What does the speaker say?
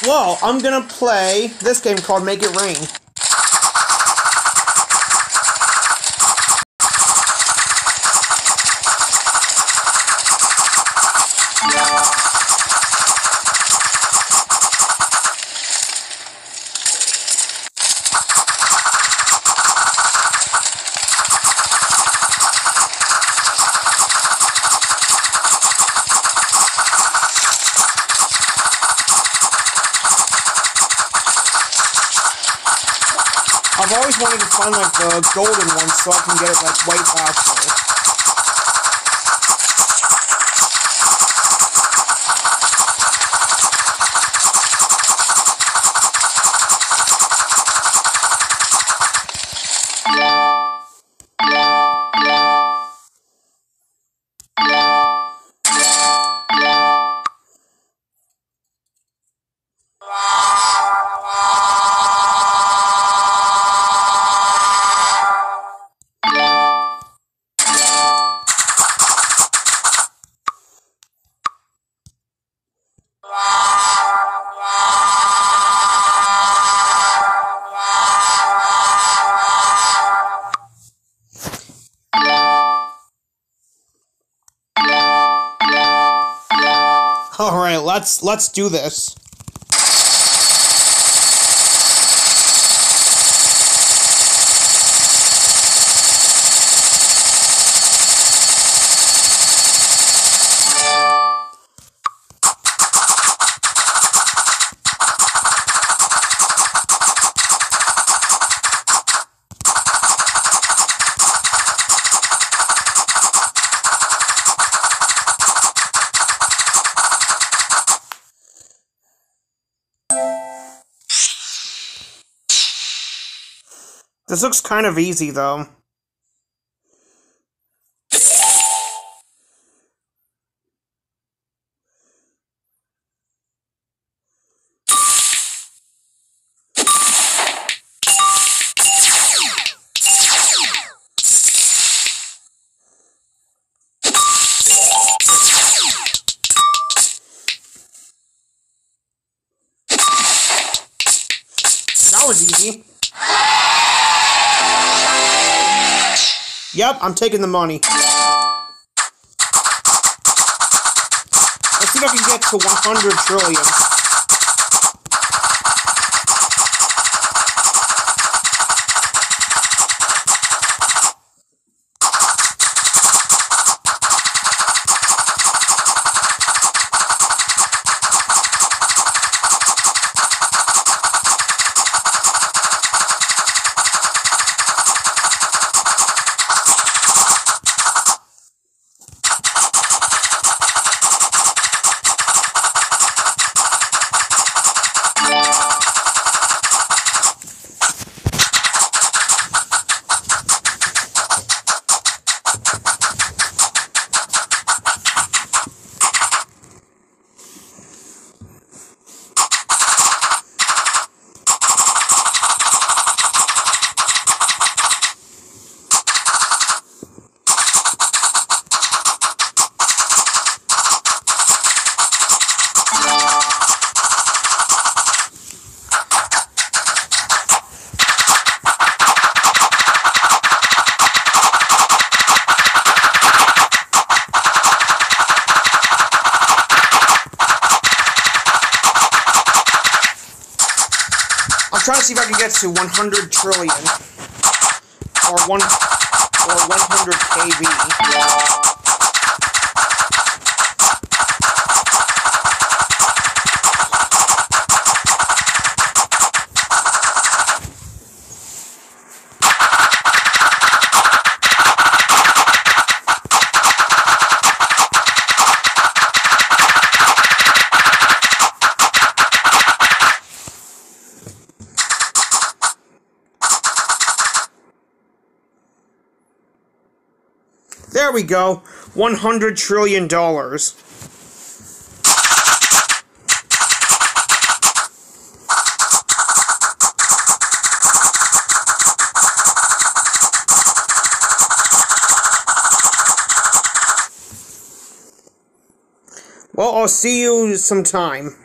Well, I'm gonna play this game called Make It Rain. I've always wanted to find, like, the golden one so I can get it, like, way faster. Alright, let's do this. This looks kind of easy, though. That was easy. Yep, I'm taking the money. Let's see if I can get to 100 trillion. I'm trying to see if I can get to 100 trillion, or 100 kb. There we go, $100 trillion. Well, I'll see you sometime.